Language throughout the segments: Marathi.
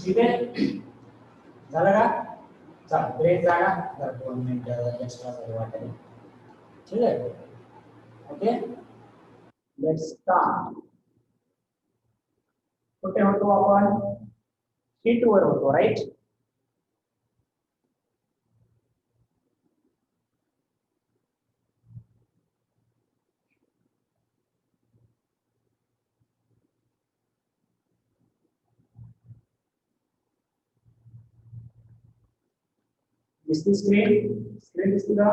ठीक आहे, झालं का? चला ब्रेक झाला, तर 2 मिनिटं एक्स्ट्रा साठी वाटेल. ठीक आहे, ओके, लेट्स स्टार्ट. कुठे होतो आपण? शीट वर होतो, राईट? दिसती स्क्रीन? स्क्रीन दिसती का?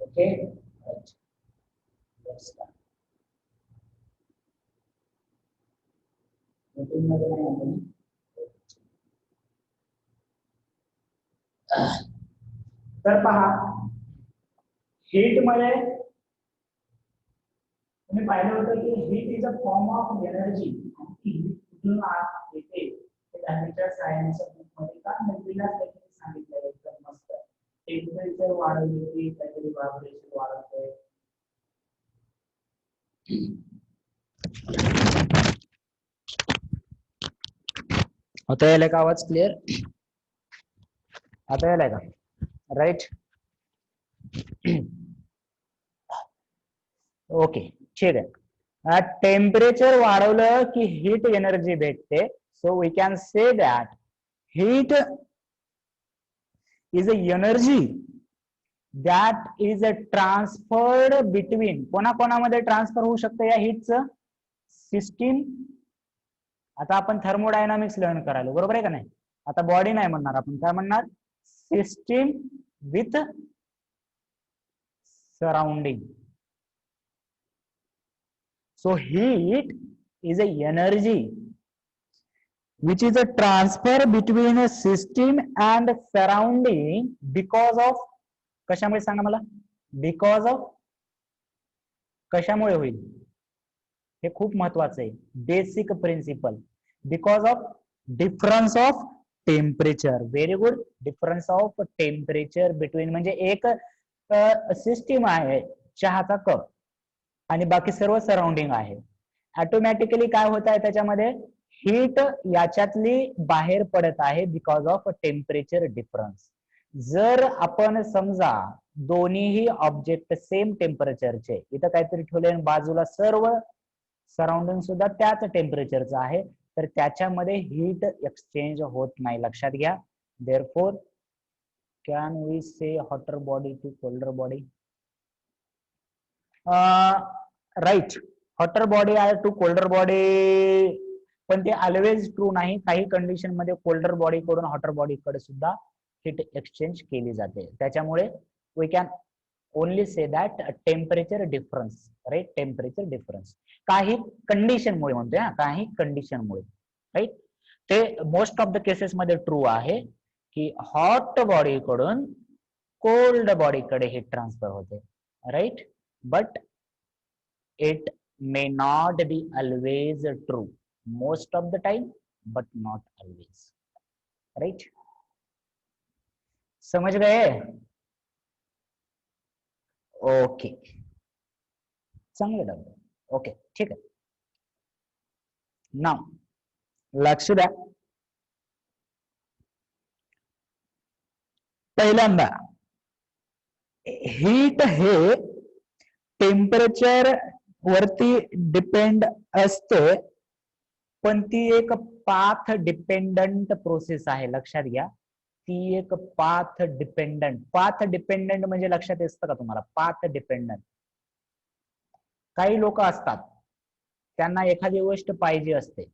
Okay, right, let's start. Meeting मध्ये नाही आपण. तर पहा, हीट मध्ये तुम्ही पाहिलं होतं की heat is a form of energy, आणि ती हीट कुठून येते ते त्याच्या सायन्सच्या बुकमध्ये का नवीनच काहीतरी सांगितलंय, एकदम मस्त. टेम्परेचर वाढवले की काहीतरी व्हायब्रेशन वाढवते. आता यायला का आवाज क्लिअर? आता यायला का? राईट, ओके, ठीक आहे. टेम्परेचर वाढवलं की हीट एनर्जी भेटते. So we can say that heat is a energy that is a transferred between. कोणाकोणामध्ये ट्रान्सफर होऊ शकतं या हीटचं? सिस्टीम. आता आपण थर्मोडायनामिक्स लर्न करायला, बरोबर आहे का नाही? आता बॉडी नाही म्हणणार आपण, काय म्हणणार? System with surrounding. So heat is a energy which is a transfer between a system and surrounding because of, कशामुळे सांगा मला? Because of, कशामुळे होईल? हे खूप महत्वाचं आहे, basic principle. Because of difference of temperature. Very good, difference of temperature between, म्हणजे एक सिस्टीम आहे चहाचा कप आणि बाकी सर्व सराउंडिंग आहे. ऑटोमॅटिकली काय होत आहे त्याच्यामध्ये? हीट याच्यातली बाहेर पडत आहे बिकॉज ऑफ टेम्परेचर डिफरन्स. जर आपण समजा दोन्हीही ऑब्जेक्ट सेम टेम्परेचरचे, इथं काहीतरी ठेवले बाजूला सर्व सराउंडिंग सुद्धा त्याच टेम्परेचरचं आहे, तर त्याच्यामध्ये हीट एक्सचेंज होत नाही, लक्षात घ्या. Therefore can we say hotter body to colder body? Right, hotter body आहे टू कोल्डर बॉडी, पण ते ऑलवेज ट्रू नाही. काही कंडिशन मध्ये कोल्डर बॉडी कडून हॉटर बॉडी कडे सुद्धा हीट एक्सचेंज केली जाते. त्याच्यामुळे we can only say that temperature difference, right, temperature difference. काही कंडिशन मुळे म्हणतोय, काही कंडिशन मुळे, राईट. ते मोस्ट ऑफ द केसेस मध्ये ट्रू आहे की हॉट बॉडी कडून कोल्ड बॉडी कडे हीट ट्रान्सफर होते, right. But it may not be always true, most of the time but not always, right? समझ गए? ओके, चांगलं डाउट. ओके, ठीक आहे. नाव लक्ष द्या. पहिल्यांदा हीट हे टेम्परेचर वरती डिपेंड असते, पण ती एक पाथ डिपेंडंट प्रोसेस आहे, लक्षात घ्या. ती एक पाथ डिपेंडंट. पाथ डिपेंडंट म्हणजे लक्षात येतं का तुम्हाला? Path dependent. काही लोक असतात त्यांना एखादी गोष्ट पाहिजे असते,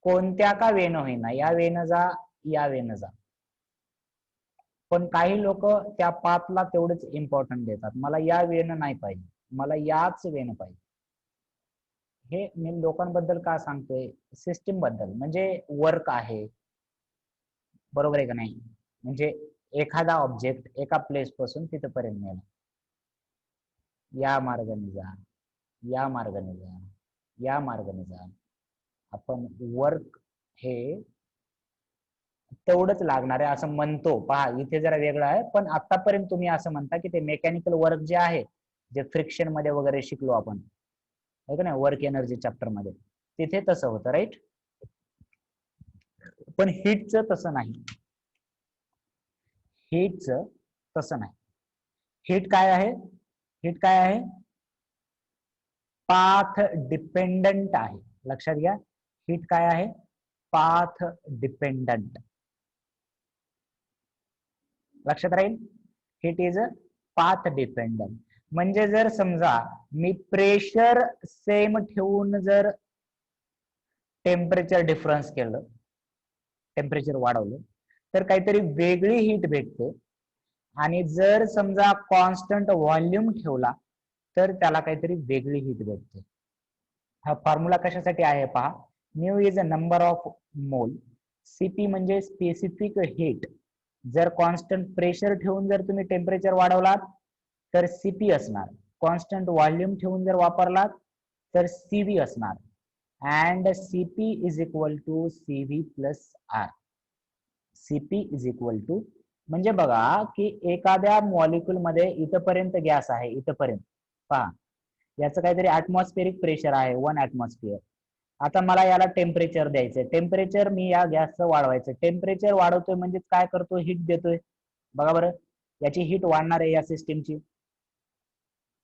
कोणत्या का वेन होईना, या वेन जा, या वेन जा, पण काही लोक त्या पाथला तेवढेच इम्पॉर्टंट देतात. मला या वेन नाही पाहिजे, मला याच वेन पाहिजे. हे मी लोकांबद्दल का सांगतोय? सिस्टीम बद्दल. म्हणजे वर्क आहे, बरोबर आहे का नाही? म्हणजे एखादा ऑब्जेक्ट एका प्लेस पासून तिथपर्यंत नेला, या मार्गाने जा, या मार्गाने जा, या मार्गाने जा. आपण वर्क हे तेवढंच लागणार आहे असं म्हणतो. पहा इथे जरा वेगळं आहे, पण आतापर्यंत तुम्ही असं म्हणता की ते मेकॅनिकल वर्क जे आहे, जे फ्रिक्शन मध्ये वगैरे शिकलो आपण, है का नाही, वर्क एनर्जी चॅप्टर मध्ये, तिथे तसं होतं, राईट. पण हीटचं तसं नाही. हीटचं तसं नाही. हीट काय आहे? हीट काय आहे? पाथ डिपेंडंट आहे. लक्षात घ्या, हीट काय आहे? Path dependent. लक्षात राहील, heat is a path dependent. म्हणजे जर समजा मी प्रेशर सेम ठेवून जर टेम्परेचर डिफरन्स केलं, टेम्परेचर वाढवलं, तर काहीतरी वेगळी हीट भेटते. आणि जर समजा कॉन्स्टंट व्हॉल्यूम ठेवला तर त्याला काहीतरी वेगळी हीट भेटते. हा फॉर्म्युला कशासाठी आहे पहा. New is a number of mole, CP म्हणजे स्पेसिफिक हीट. जर कॉन्स्टंट प्रेशर ठेवून जर तुम्ही टेम्परेचर वाढवलात तर सीपी असणार, कॉन्स्टंट व्हॉल्यूम ठेवून जर वापरलात तर सीव्ही असणार. And CP is equal to CV plus R. CP is equal to, म्हणजे बघा की एखाद्या मॉलिक्यूल मध्ये इथपर्यंत गॅस आहे, इथपर्यंत पहा, याचं काहीतरी ऍटमॉस्फेरिक प्रेशर आहे 1 ऍटमॉस्फिअर. आता मला याला टेम्परेचर द्यायचंय, टेम्परेचर मी या गॅसचं वाढवायचं. टेम्परेचर वाढवतोय म्हणजे काय करतोय? हीट देतोय. बघा बरं, याची हीट वाढणार आहे या सिस्टीमची.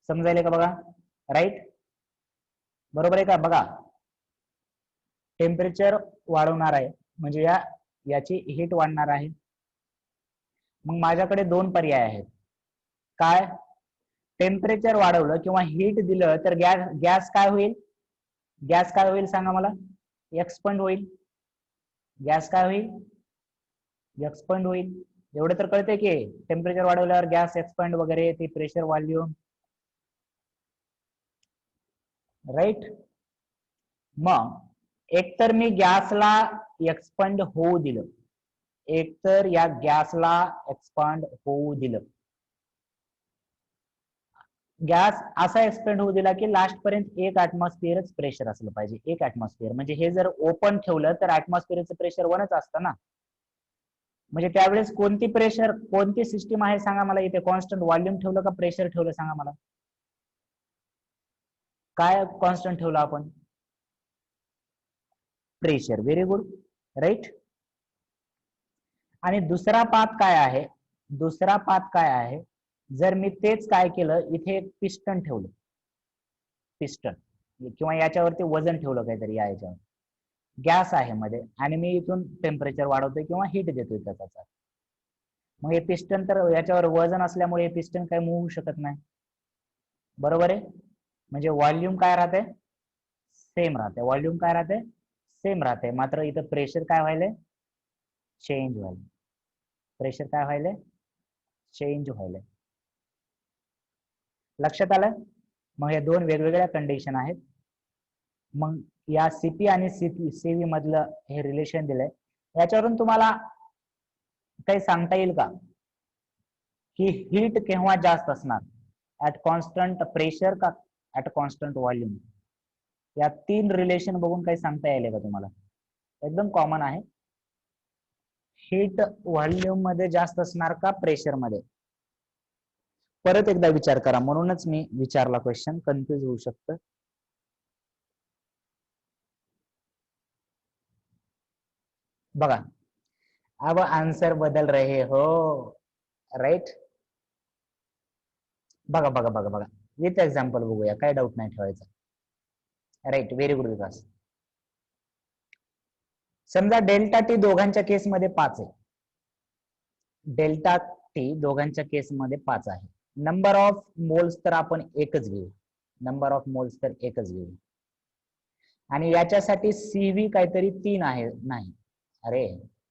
समजायला का? बघा, राईट, बरोबर आहे का? बघा, टेम्परेचर वाढवणार आहे म्हणजे याची हीट वाढणार आहे. मग माझ्याकडे दोन पर्याय आहेत. काय? टेम्परेचर वाढवलं किंवा हीट दिलं तर गॅस काय होईल? गॅस काय होईल सांगा मला? एक्सपंड होईल. गॅस काय होईल? एक्सपंड होईल. एवढं तर कळते की टेम्परेचर वाढवल्यावर गॅस एक्सपंड वगैरे, ते प्रेशर व्हॉल्यूम, राईट. मग एकतर मी गॅसला एक्सपंड होऊ दिलं, एकतर या गॅसला एक्सपांड होऊ दिलं. गॅस असा एक्सपेंड होऊ दिला की लास्ट पर्यंत 1 ऍटमॉस्फिअरच प्रेशर असलं पाहिजे. 1 ऍटमॉस्फिअर म्हणजे हे जर ओपन ठेवलं तर ऍटमॉस्फिअरचं प्रेशर 1च असतं ना. म्हणजे त्यावेळेस कोणती प्रेशर, कोणती सिस्टीम आहे सांगा मला इथे? कॉन्स्टंट व्हॉल्यूम ठेवलं का प्रेशर ठेवलं सांगा मला? काय कॉन्स्टंट ठेवलं आपण? प्रेशर. Very good, right. आणि दुसरा पाथ काय आहे? दुसरा पाथ काय आहे? जर मी तेच काय केलं, इथे एक पिस्टन ठेवलं, पिस्टन किंवा याच्यावरती वजन ठेवलं काहीतरी, या याच्यावर गॅस आहे मध्ये, आणि मी इथून टेम्परेचर वाढवतोय किंवा हीट देतोय त्याचा. मग हे पिस्टन तर याच्यावर वजन असल्यामुळे हे पिस्टन काय मूव्ह होऊ शकत नाही, बरोबर आहे. म्हणजे व्हॉल्यूम काय राहते? सेम राहते. व्हॉल्यूम काय राहते? सेम राहते. मात्र इथं प्रेशर काय व्हायले? चेंज व्हायले. प्रेशर काय व्हायले? चेंज व्हायले. लक्षात आलं? मग हे दोन वेगवेगळ्या कंडिशन आहेत. मग या सीपी आणि सीव्ही मधलं हे रिलेशन दिलंय. याच्यावरून तुम्हाला काही सांगता येईल का की हीट केव्हा जास्त असणार? ऍट कॉन्स्टंट प्रेशर का ऍट कॉन्स्टंट व्हॉल्यूम? या 3 रिलेशन बघून काही सांगता येईल का तुम्हाला? एकदम कॉमन आहे. हीट व्हॉल्यूम मध्ये जास्त असणार का प्रेशर मध्ये? परत एकदा विचार करा, म्हणूनच मी विचारला क्वेश्चन, कन्फ्युज होऊ शकतं. बघा, अब आंसर बदल रहे हो, राईट. बघा बघा बघा बघा, विथ एक्झाम्पल बघूया, काय डाऊट नाही ठेवायचा. राईट, व्हेरी गुड विकास. समजा डेल्टा टी दोघांच्या केसमध्ये 5 आहे. डेल्टा टी दोघांच्या केसमध्ये 5 आहे. नंबर ऑफ मोल्स तर आपण एकच घेऊ, नंबर ऑफ मोल्स तर एकच घेऊ. आणि याच्यासाठी सीव्ही काहीतरी 3 आहे. नाही, अरे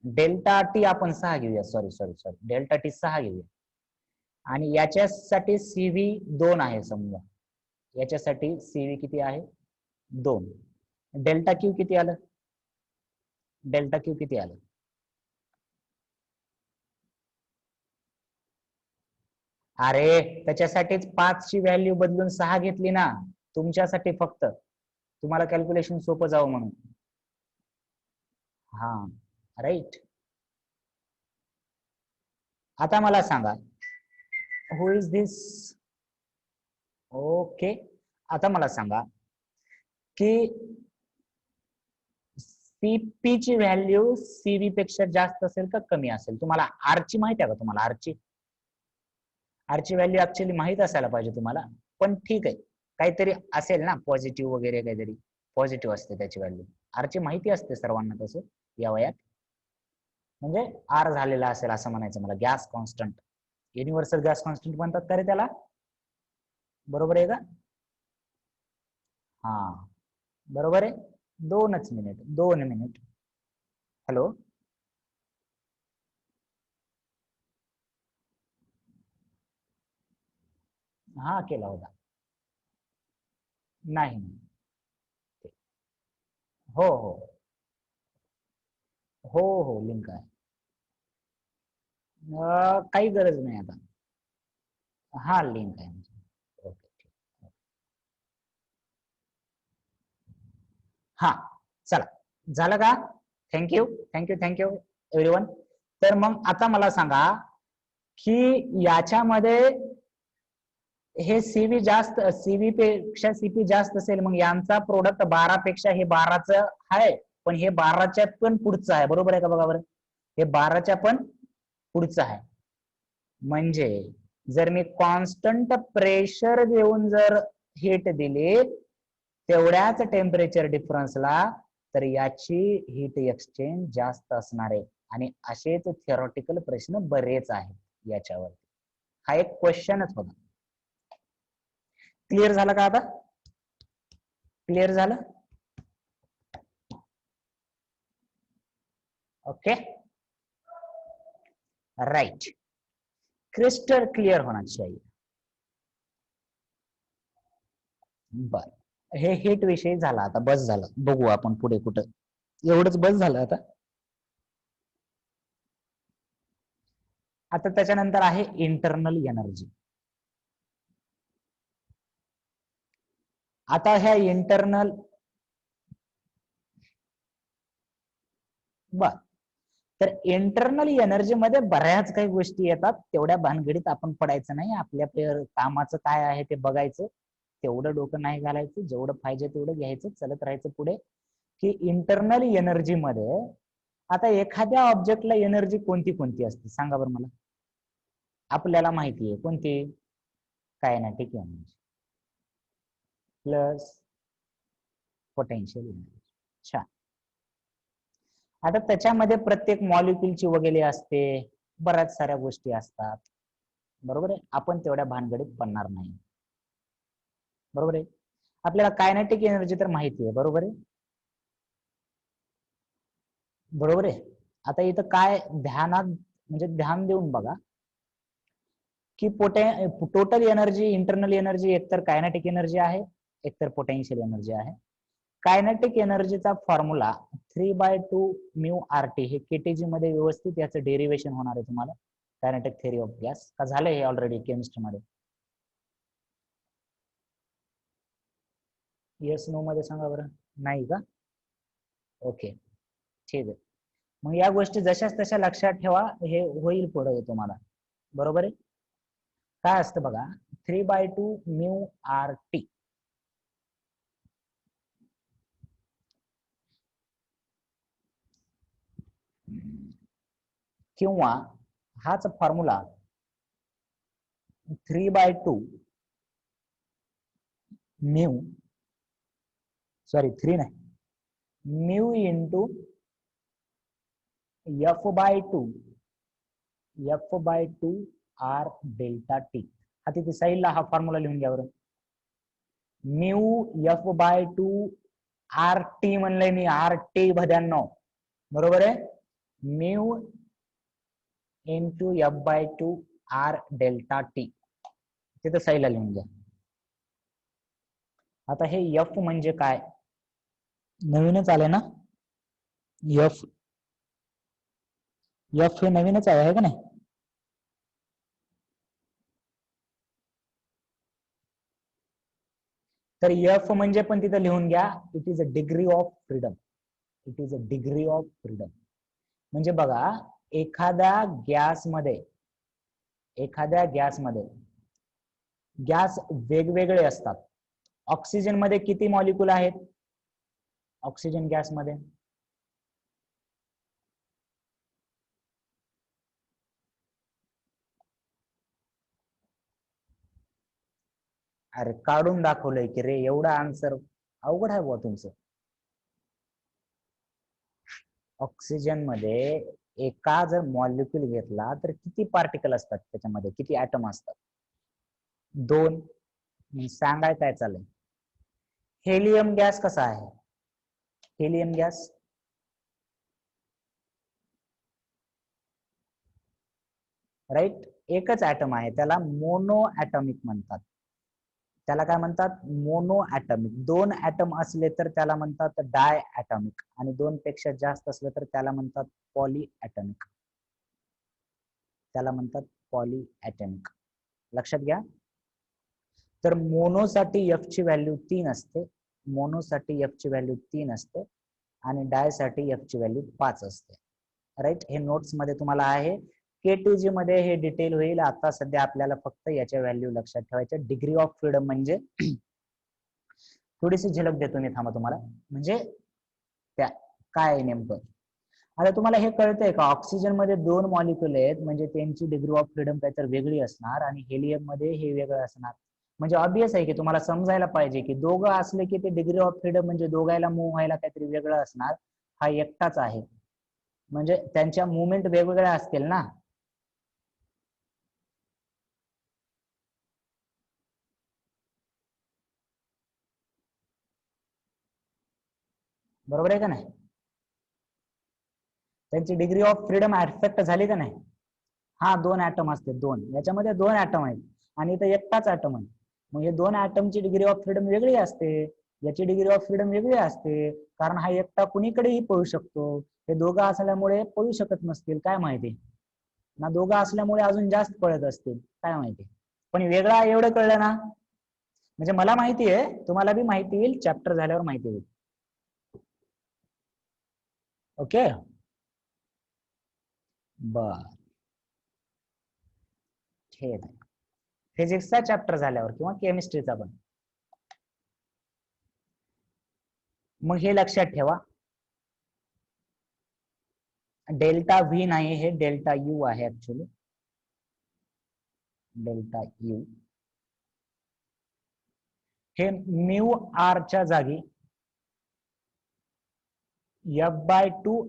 डेल्टा टी आपण 6 घेऊया, sorry sorry sorry, delta T 6 घेऊया. आणि याच्यासाठी सीव्ही 2 आहे. समजा याच्यासाठी सीव्ही किती आहे? 2. डेल्टा क्यू किती आलं? डेल्टा क्यू किती आलं? अरे त्याच्यासाठीच 5 ची व्हॅल्यू बदलून 6 घेतली ना, तुमच्यासाठी, फक्त तुम्हाला कॅल्क्युलेशन सोपं जावं म्हणून. हा, राईट. आता मला सांगा, हु इज दिस? ओके, आता मला सांगा की सीपी ची व्हॅल्यू सीव्ही पेक्षा जास्त असेल का कमी असेल? तुम्हाला आरची माहिती आहे का? तुम्हाला आरची व्हॅल्यू ऍक्च्युअली माहित असायला पाहिजे तुम्हाला, पण ठीक आहे, काहीतरी असेल ना पॉझिटिव्ह वगैरे, काहीतरी पॉझिटिव्ह असते त्याची व्हॅल्यू. आरची माहिती असते सर्वांना तसं या वयात, म्हणजे आर झालेला असेल असं म्हणायचं मला. Gas constant, universal gas constant म्हणतात का रे त्याला? बरोबर आहे का? हा, बरोबर आहे. 2 मिनिट. हॅलो, हा केला होता. नाही, हो हो हो हो, लिंक आहे. काही गरज नाही आता. हा लिंक आहे. ओके, हा चला, झालं का? Thank you thank you thank you everyone. तर मग आता मला सांगा की याच्यामध्ये हे सीव्ही जास्त, सीव्ही पेक्षा सीपी जास्त असेल, मग यांचा प्रोडक्ट 12 पेक्षा हे 12च आहे, पण हे 12च्या पण पुढचं आहे. बरोबर आहे का? बघा बरं, हे 12च्या पण पुढचं आहे. म्हणजे जर मी कॉन्स्टंट प्रेशर देऊन जर हीट दिली तेवढ्याच टेम्परेचर डिफरन्सला, तर याची हीट एक्सचेंज जास्त असणार आहे. आणि असेच थिअरॉटिकल प्रश्न बरेच आहेत याच्यावर. हा एक क्वेश्चनच होता. क्लिअर झालं का आता? क्लिअर झालं? ओके, राइट, क्रिस्टल क्लियर होना चाहिए. बर, हे हीट विषयी झाला, आता बस झालं. बघू आपण पुढे कुठं. एवढंच बस झालं आता. आता त्याच्यानंतर आहे इंटरनल एनर्जी. आता ह्या इंटरनल, बर, तर इंटरनल एनर्जी मध्ये बऱ्याच काही गोष्टी येतात. तेवढ्या भानगडीत आपण पडायचं नाही. आपल्या कामाचं काय आहे ते बघायचं, तेवढं डोकं नाही घालायचं, जेवढं पाहिजे तेवढं घ्यायचं, चलत राहायचं पुढे. की इंटरनल एनर्जी मध्ये आता एखाद्या ऑब्जेक्टला एनर्जी कोणती कोणती असते सांगा बरं मला. आपल्याला माहिती आहे कोणती? Kinetic energy plus potential energy. अच्छा, आता त्याच्यामध्ये प्रत्येक मॉलिक्युलची वगैरे असते, बऱ्याच साऱ्या गोष्टी असतात. बरोबर आहे, आपण तेवढ्या भानगडीत पडणार नाही. बरोबर आहे. आपल्याला कायनेटिक एनर्जी तर माहिती आहे. बरोबर आहे, बरोबर आहे. आता इथं काय ध्यानात, म्हणजे ध्यान देऊन बघा की टोटल एनर्जी, इंटरनल एनर्जी एकतर कायनेटिक एनर्जी आहे, एकतर पोटेन्शियल एनर्जी आहे. कायनेटिक एनर्जीचा फॉर्म्युला 3/2 म्यू आर टी, हे केटीजी मध्ये व्यवस्थित याचं डेरिवेशन होणार आहे तुम्हाला. कायनेटिक थेरी ऑफ गॅस का झालं हे ऑलरेडी केमिस्ट्री मध्ये? येस नो मध्ये सांगा बरं. नाही का? ओके, ठीक आहे. मग या गोष्टी जशाच तशा लक्षात ठेवा, हे होईल पुढे तुम्हाला. बरोबर आहे. काय असतं बघा, 3/2 म्यू आर टी. किंवा हाच फॉर्म्युला 3/2 म्यू, सॉरी 3 नाही, mu into f/2 R delta T. हा तिथे साईडला हा फॉर्म्युला लिहून घ्या बरं. म्यू f/2 आर टी म्हणलंय मी, आर टी भद्यांनो. बरोबर आहे, mu into f/2 R delta T, तिथे साईडला लिहून घ्या. आता हे एफ म्हणजे काय? नवीनच आले ना? एफ, एफ हे नवीनच आहे का नाही? तर एफ म्हणजे पण तिथे लिहून घ्या, it is a degree of freedom. It is a degree of freedom. म्हणजे बघा, एखाद्या गॅसमध्ये एखाद्या गॅसमध्ये गॅस वेगवेगळे असतात. ऑक्सिजन मध्ये किती मॉलिक्यूल आहेत? ऑक्सिजन गॅस मध्ये अरे काढून दाखवलंय की रे, एवढा आन्सर अवघड आहे बुवा तुमचं. ऑक्सिजन मध्ये एका जर मॉलिक्यूल घेतला तर किती पार्टिकल असतात त्याच्यामध्ये, किती ऍटम असतात? 2. सांगाय काय चाललंय? हेलियम गॅस कसा आहे? हेलियम गॅस राईट, एकच ऍटम आहे, त्याला मोनो ऍटॉमिक म्हणतात. त्याला काय म्हणतात? Mono atomic. 2 ऍटम असले तर त्याला म्हणतात डाय ऍटॉमिक, आणि 2 पेक्षा जास्त असले तर त्याला म्हणतात पॉली ऍटॉमिक. त्याला म्हणतात पॉली ऍटॉमिक. लक्षात घ्या. तर मोनोसाठी एफ ची व्हॅल्यू 3 असते, मोनोसाठी एफ ची व्हॅल्यू 3 असते, आणि डाय साठी एफ ची व्हॅल्यू 5 असते. राईट, हे नोट्स मध्ये तुम्हाला आहे. केटीजी मध्ये हे डिटेल होईल. आता सध्या आपल्याला फक्त याच्या व्हॅल्यू लक्षात ठेवायच्या. डिग्री ऑफ फ्रीडम म्हणजे थोडीशी झलक देतो मी, थांबा तुम्हाला, म्हणजे त्या काय आहे नेमकं. आता तुम्हाला हे कळतंय का? ऑक्सिजन मध्ये 2 मॉलिक्युल आहेत म्हणजे त्यांची डिग्री ऑफ फ्रीडम काहीतरी वेगळी असणार, आणि हेलियम मध्ये हे वेगळं असणार. म्हणजे ऑब्विस आहे की तुम्हाला समजायला पाहिजे की दोघं असले की ते डिग्री ऑफ फ्रीडम म्हणजे दोघायला मूव्ह व्हायला काहीतरी वेगळं असणार. हा एकटाच आहे म्हणजे त्यांच्या मुवमेंट वेगवेगळ्या असतील ना. बरोबर आहे का नाही? त्यांची डिग्री ऑफ फ्रीडम ऍफेक्ट झाली का नाही? हा, 2 ऍटम असते, 2. याच्यामध्ये 2 ऍटम आहेत आणि इथं एकटाच ऍटम आहे. मग हे 2 ऍटमची डिग्री ऑफ फ्रीडम वेगळी असते, याची डिग्री ऑफ फ्रीडम वेगळी असते, कारण हा एकटा कुणीकडेही पळू शकतो. हे दोघं असल्यामुळे पळू शकत नसतील, काय माहिती ना, दोघं असल्यामुळे अजून जास्त पळत असतील, काय माहिती. पण वेगळा एवढं कळलं ना, म्हणजे मला माहिती आहे, तुम्हाला बी माहिती येईल, चॅप्टर झाल्यावर माहिती होईल. ओके, बर, ठीक आहे. फिजिक्सचा चॅप्टर झाल्यावर किंवा केमिस्ट्रीचा पण. मग हे लक्षात ठेवा, डेल्टा व्ही नाही, हे डेल्टा यू आहे ऍक्च्युली. डेल्टा यू हे म्यू आर च्या जागी F/2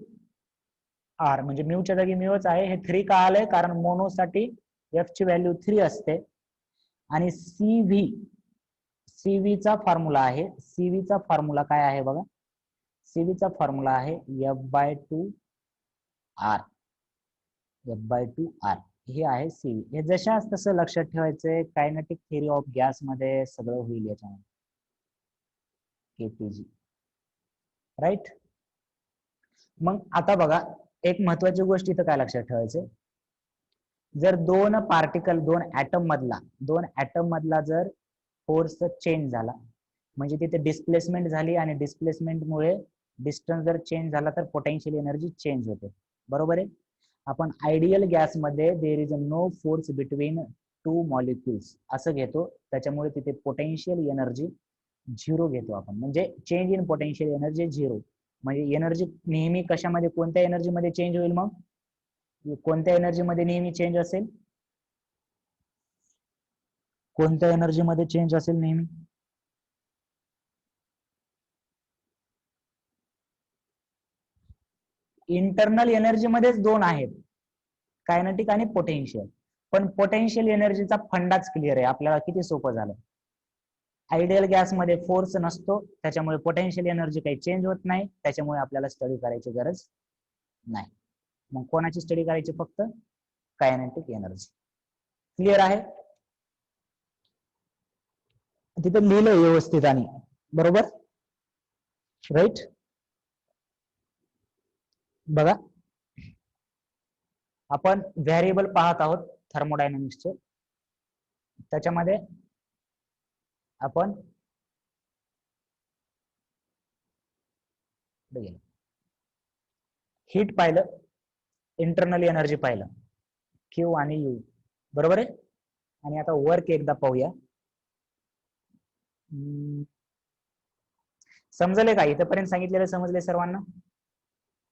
आर, म्हणजे म्यूच्या जागी म्यूच आहे. हे 3 का आलंय? कारण मोनोसाठी एफ ची व्हॅल्यू 3 असते. आणि सीव्ही चा फॉर्म्युला आहे, सीव्ही चा फॉर्म्युला काय आहे बघा, सीव्ही चा फॉर्म्युला आहे F/2 आर. F/2 आर हे आहे सीव्ही. हे जशाच तसं लक्षात ठेवायचंय. कायनेटिक थिअरी ऑफ गॅस मध्ये सगळं होईल याच्यामध्ये. KPG, right. मग आता बघा, एक महत्वाची गोष्ट इथं काय लक्षात ठेवायचं, जर 2 पार्टिकल, 2 ऍटम मधला जर फोर्स चेंज झाला, म्हणजे तिथे डिस्प्लेसमेंट झाली, आणि डिस्प्लेसमेंटमुळे डिस्टन्स जर चेंज झाला तर पोटेन्शियल एनर्जी चेंज होते. बरोबर आहे. आपण आयडियल गॅस मध्ये there is no force between 2 molecules असं घेतो, त्याच्यामुळे तिथे पोटेन्शियल एनर्जी 0 घेतो आपण, म्हणजे चेंज इन पोटेन्शियल एनर्जी 0. म्हणजे एनर्जी नेहमी कशामध्ये, कोणत्या एनर्जी मध्ये चेंज होईल? मग कोणत्या एनर्जी मध्ये नेहमी चेंज असेल? कोणत्या एनर्जी मध्ये चेंज असेल नेहमी? इंटरनल एनर्जी मध्येच 2 आहेत, कायनेटिक आणि पोटेन्शियल. पण पोटेन्शियल एनर्जीचा फंडाच क्लिअर आहे आपल्याला, किती सोपं झालं. आयडियल गॅस मध्ये फोर्स नसतो, त्याच्यामुळे पोटेन्शियल एनर्जी काही चेंज होत नाही, त्याच्यामुळे आपल्याला स्टडी करायची गरज नाही. मग कोणाची स्टडी करायची? फक्त कायनेटिक एनर्जी. क्लिअर आहे? तिथे लिहिलंय व्यवस्थित आणि बरोबर, राईट. बघा, आपण व्हेरिएबल पाहत आहोत थर्मोडायनामिक्सचे. त्याच्यामध्ये आपण हीट पाहिलं, इंटरनल एनर्जी पाहिलं, क्यू आणि यू. बरोबर आहे. आणि आता वर्क एकदा पाहूया. समजले का? इथपर्यंत सांगितलेलं समजले सर्वांना?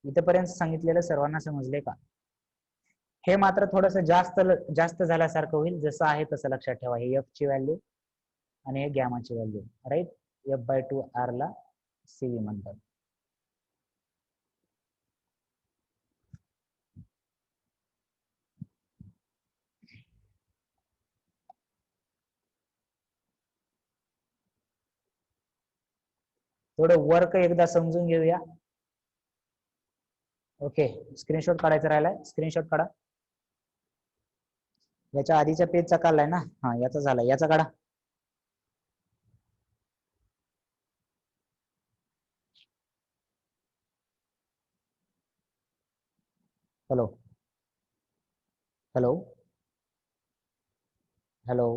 इथपर्यंत सांगितलेलं सर्वांना समजले का? हे मात्र थोडस जास्त झाल्यासारखं होईल. जसं आहे तसं लक्षात ठेवा. हे एफ ची व्हॅल्यू आणि हे गॅमाची व्हॅल्यू, राईट. F/2R ला CV म्हणतात. थोडं वर्क एकदा समजून घेऊया. ओके, स्क्रीनशॉट काढायचा राहिलाय, स्क्रीनशॉट काढा. याच्या आधीच्या पेजचा काढलाय ना? हा, याचा झाला, याचा काढा. Hello hello hello.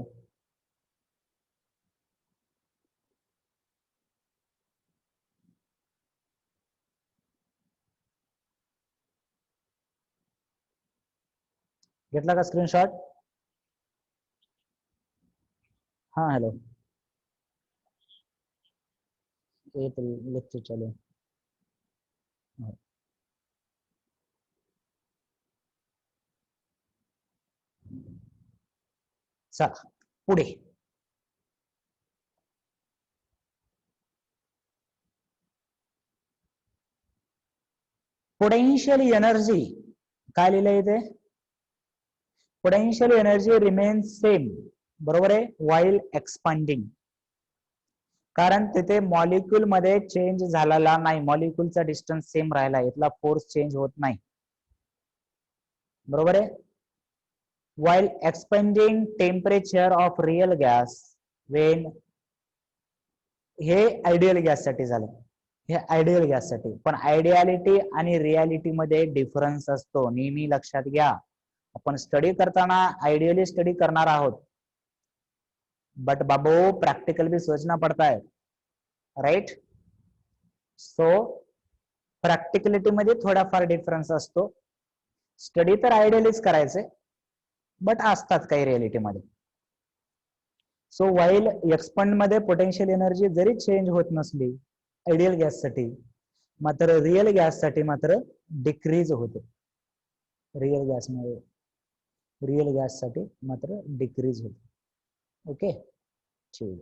घेतला का स्क्रीनशॉट? हाँ हेलो, ये तो लेक्चर चालू. चला पुढे. पोटेन्शियल एनर्जी काय लिहिलंय इथे? पोटेन्शियल एनर्जी रिमेन्स सेम, बरोबर आहे, वाईल एक्सपांडिंग. कारण तिथे मॉलिक्यूल मध्ये चेंज झालेला नाही, मॉलिक्यूलचा डिस्टन्स सेम राहिला, इथला फोर्स चेंज होत नाही, बरोबर आहे. While expanding temperature of real gas Wien, हे आयडियल गॅस साठी झालं, हे आयडियल गॅस साठी. पण आयडियालिटी आणि रियालिटी मध्ये डिफरन्स असतो, नेहमी लक्षात घ्या. आपण स्टडी करताना आयडियली स्टडी करणार आहोत, बट बाबू प्रॅक्टिकल भी सोचना पड़ता है, राइट. सो प्रॅक्टिकलिटी मध्ये थोडाफार डिफरन्स असतो. स्टडी तर आयडियलीच करायचे, बट असतात काही रियालिटी मध्ये. सो वाईल एक्सपांड मध्ये पोटेन्शियल एनर्जी जरी चेंज होत नसली आयडियल गॅस साठी, मात्र रिअल गॅस साठी मात्र डिक्रीज होते. रिअल गॅस साठी मात्र डिक्रीज होते. ओके, ठीक.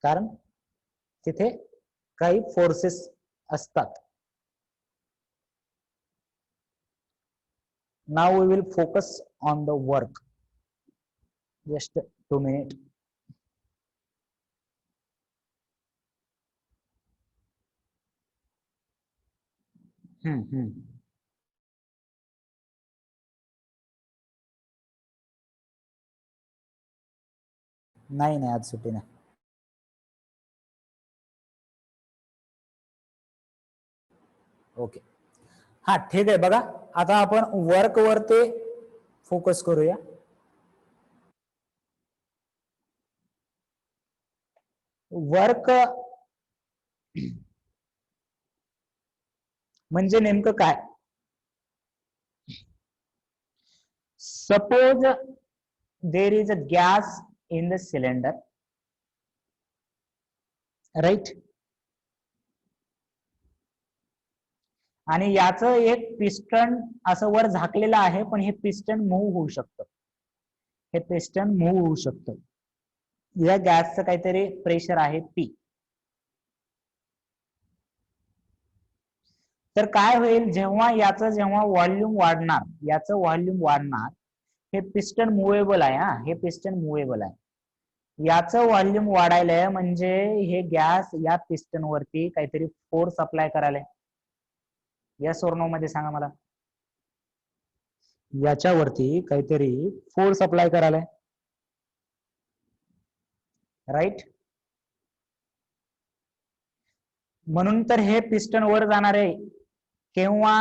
कारण तिथे काही फोर्सेस असतात. Now we will focus on the work. Just 2 minutes. नाही नाही, आज सुट्टी नाही. ओके, हा ठीक आहे. बघा आता आपण वर्क वरती फोकस करूया. वर्क म्हणजे नेमकं काय? Suppose there is a gas in the cylinder, right. आणि याचं एक पिस्टन असं वर झाकलेलं आहे, पण हे पिस्टन मूव्ह होऊ शकतं, हे पिस्टन मूव्ह होऊ शकतं. या गॅसचं काहीतरी प्रेशर आहे P. तर काय होईल, जेव्हा जेव्हा व्हॉल्यूम वाढणार, याचं व्हॉल्यूम वाढणार, हे पिस्टन मुव्हेबल आहे, हा हे पिस्टन मुव्हेबल आहे. याचं व्हॉल्यूम वाढायलंय म्हणजे हे गॅस या पिस्टन वरती काहीतरी फोर्स अप्लाय करायलाय. यस और नो मध्ये सांगा मला. याच्यावरती काहीतरी फोर्स अप्लाय करायलाय, राईट. म्हणून तर हे पिस्टन वर जाणार आहे केव्हा,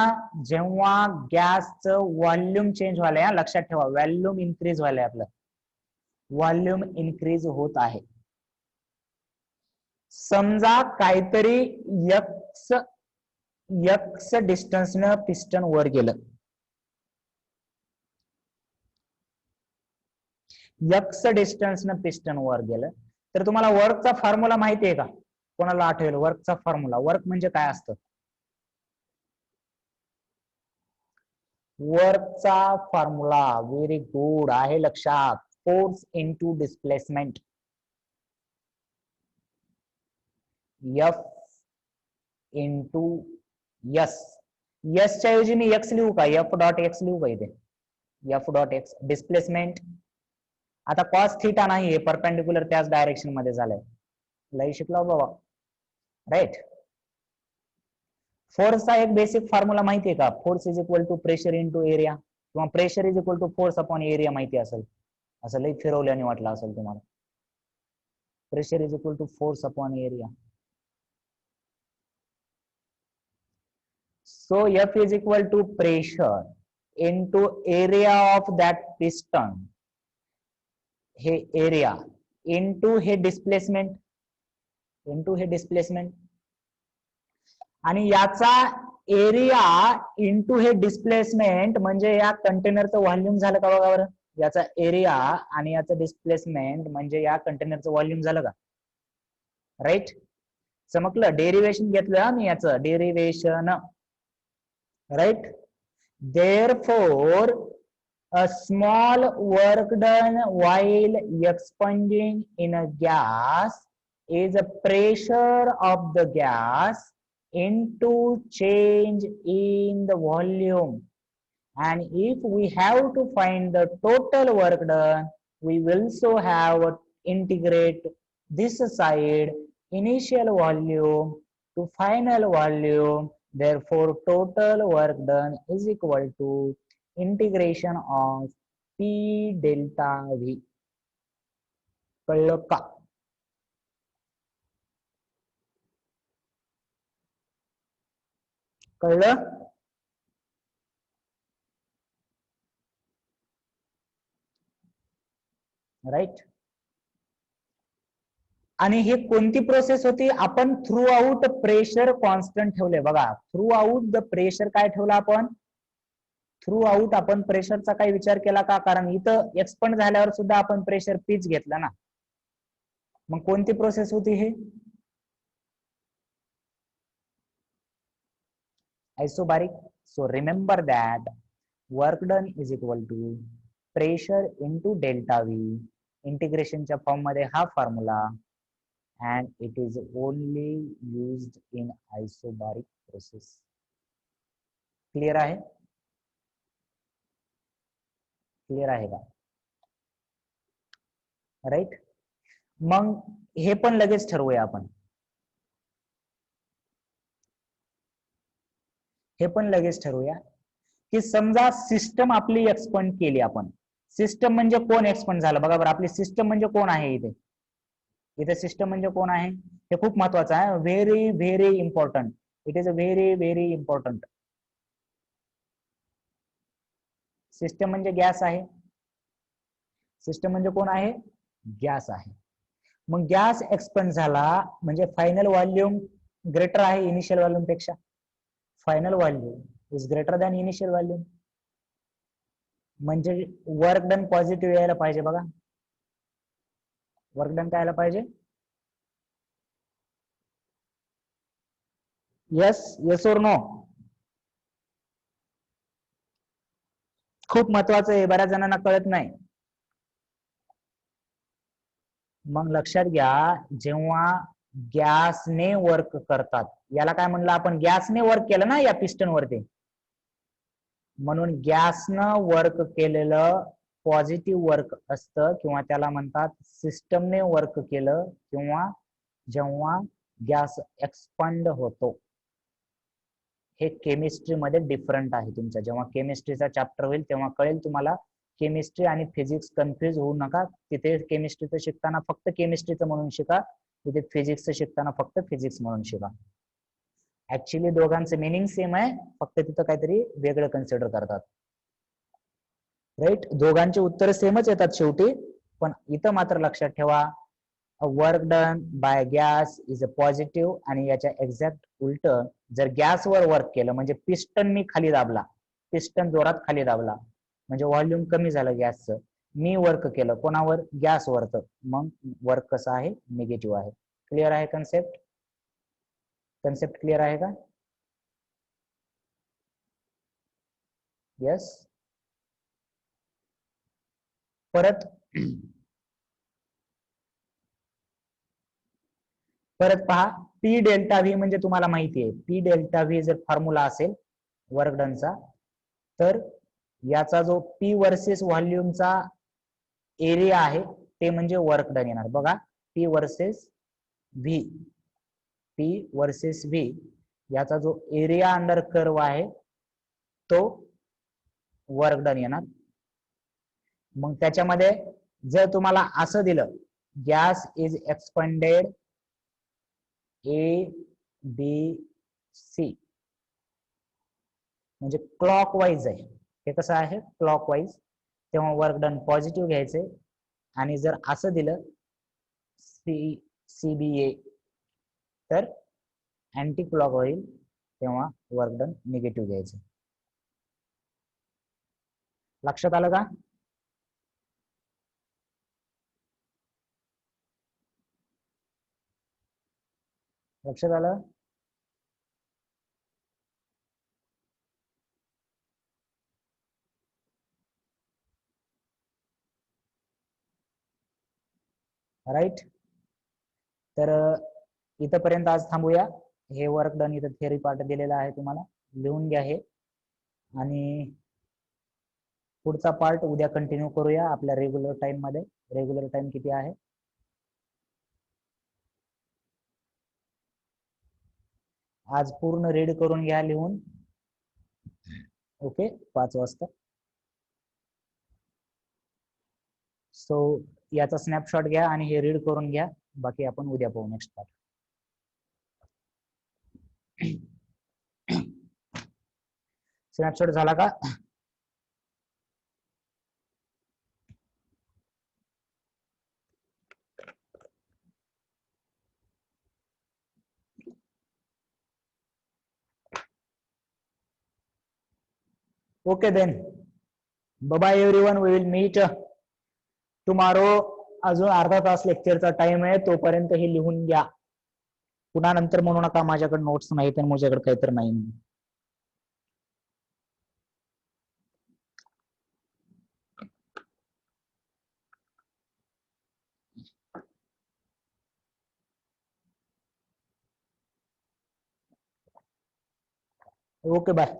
जेव्हा गॅसचं व्हॉल्यूम चेंज व्हायलंय. लक्षात ठेवा, व्हॉल्यूम इन्क्रीज व्हायलंय, आपलं व्हॉल्यूम इन्क्रीज होत आहे. समजा काहीतरी एक्स डिस्टन्सनं पिस्टन वर गेलं, एक्स डिस्टन्सनं पिस्टन वर गेलं तर तुम्हाला वर्कचा फॉर्म्युला माहिती आहे का? कोणाला आठवेल वर्कचा फॉर्म्युला? वर्क म्हणजे काय असतं? वर्कचा फॉर्म्युला व्हेरी गुड आहे लक्षात. Force into displacement. F into S. S च्या ऐवजी मी एक्स लिहू का? एफ डॉट एक्स लिहू का इथे? F dot x displacement. आता कॉस थीटा नाही, परपेंडिक्युलर त्याच डायरेक्शन मध्ये झालंय. लई शिकलो बाबा, राईट. फोर्सचा एक बेसिक फॉर्म्युला माहितीये का? Force is equal to pressure into area, किंवा pressure is equal to force upon area माहिती असेल. असं लई फिरवल्याने वाटलं असेल तुम्हाला. Pressure is equal to force upon area. So F is equal to pressure into area of that piston. हे area into हे displacement, into हे displacement, आणि याचा एरिया इंटू हे डिस्प्लेसमेंट म्हणजे या कंटेनरचं व्हॉल्यूम झालं का बघा बरं. याचा एरिया आणि याचं डिस्प्लेसमेंट म्हणजे या कंटेनरचं व्हॉल्यूम झालं का? राईट. समजलं? डेरिवेशन घेतलं मी याचं derivation, right? Therefore, a small work done while expanding in a gas is a pressure of the gas into change in the volume. And if we have to find the total work done, we will also have to integrate this side initial volume to final volume. Therefore, total work done is equal to integration of P delta V. कळलं का? कळलं? राईट. आणि हे कोणती प्रोसेस होती? आपण थ्रू आउट प्रेशर कॉन्स्टंट ठेवले बघा. थ्रू आउट द प्रेशर काय ठेवलं आपण? थ्रू आउट आपण प्रेशरचा काही विचार केला का? कारण इथं एक्सपंड झाल्यावर सुद्धा आपण प्रेशर पीच घेतलं ना. मग कोणती प्रोसेस होती हे? Isobaric. So remember that work done is equal to pressure into delta V. इंटिग्रेशनच्या फॉर्म मध्ये हा formula, and it is only used in isobaric process. Clear आहे? क्लियर आहे का? राईट. मग हे पण लगेच ठरवूया आपण. हे पण लगेच ठरवूया की समजा सिस्टम आपली एक्सपांड केली आपण. सिस्टम म्हणजे कोण एक्सपांड झालं बघा बरं. आपली सिस्टम म्हणजे कोण आहे इथे? इथे सिस्टम म्हणजे कोण आहे? हे खूप महत्वाचं आहे. Very very important. It is a very very important. System म्हणजे गॅस आहे. सिस्टम म्हणजे कोण आहे? गॅस आहे. मग गॅस एक्सपांड झाला म्हणजे फायनल व्हॉल्यूम ग्रेटर आहे इनिशियल व्हॉल्यूम पेक्षा. Final volume is greater than initial volume. म्हणजे वर्क डन पॉझिटिव्ह यायला पाहिजे बघा. वर्क डन काय यायला पाहिजे? यस, यस और नो? खूप महत्वाचं आहे, बऱ्याच जणांना कळत नाही. मग लक्षात घ्या, जेव्हा गॅसने वर्क करतात, याला काय म्हणलं आपण? गॅसने वर्क केलं ना या पिस्टन वरती, म्हणून गॅसनं वर्क केलेलं पॉझिटिव्ह वर्क असतं किंवा त्याला म्हणतात सिस्टमने वर्क केलं, किंवा जेव्हा गॅस एक्सपांड होतो. हे केमिस्ट्री मध्ये डिफरंट आहे. तुमच्या जेव्हा केमिस्ट्रीचा चॅप्टर होईल तेव्हा कळेल तुम्हाला. केमिस्ट्री आणि फिजिक्स कन्फ्युज होऊ नका. तिथे केमिस्ट्रीचं शिकताना फक्त केमिस्ट्रीचं म्हणून शिका, तिथे फिजिक्सचं शिकताना फक्त फिजिक्स म्हणून शिका. ऍक्च्युअली दोघांचं मिनिंग सेम आहे, फक्त तिथं काहीतरी वेगळं कन्सिडर करतात. राईट. दोघांचे उत्तर सेमच येतात शेवटी, पण इथं मात्र लक्षात ठेवा work done by gas is a positive, आणि याच्या एक्झॅक्ट उलट जर गॅसवर वर्क केलं म्हणजे पिस्टन मी खाली दाबला, पिस्टन जोरात खाली दाबला म्हणजे व्हॉल्यूम कमी झालं गॅसचं, मी वर्क केलं कोणावर, गॅसवर, तर मग वर्क कसं आहे, निगेटिव्ह आहे. क्लिअर आहे कन्सेप्ट? कन्सेप्ट क्लिअर आहे का? यस. परत परत पहा, पी डेल्टा व्ही म्हणजे तुम्हाला माहिती आहे, पी डेल्टा व्ही जर फॉर्म्युला असेल वर्क डनचा, तर याचा जो पी वर्सेस व्हॉल्यूमचा एरिया आहे ते म्हणजे वर्क डन येणार. बघा, P versus V, P versus V याचा जो एरिया अंडर कर्व आहे तो वर्क डन येणार. मग त्याच्यामध्ये जर तुम्हाला असं दिलं, gas is expanded A B C, म्हणजे क्लॉकवाईज आहे, हे कसं आहे, क्लॉकवाईज, तेव्हा वर्क डन पॉझिटिव्ह घ्यायचे. आणि जर असं दिलं सी सी बी ए तर अँटी क्लॉक होईल, तेव्हा वर्क डन निगेटिव्ह घ्यायचं. लक्षात आलं का? लक्षात आलं? राईट. तर इथपर्यंत आज थांबूया. हे वर्क डन इथं थिअरी पार्ट दिलेला आहे, तुम्हाला लिहून घ्या हे. आणि पुढचा पार्ट उद्या कंटिन्यू करूया आपल्या रेग्युलर टाइम मध्ये. रेग्युलर टाइम किती आहे? आज पूर्ण रीड करून घ्या लिहून. ओके, 5 वाजता. सो याचा स्नॅपशॉट घ्या आणि हे रीड करून घ्या. बाकी आपण उद्या पाहू नेक्स्ट पार्ट. स्नॅपशॉट झाला का? Okay then, bye everyone, we will meet tomorrow. अजून अर्धा तास लेक्चरचा टाइम आहे, तोपर्यंत हे लिहून घ्या. पुन्हा नंतर म्हणू नका माझ्याकडे नोट्स नाही तर माझ्याकडे काहीतरी नाही. Okay bye.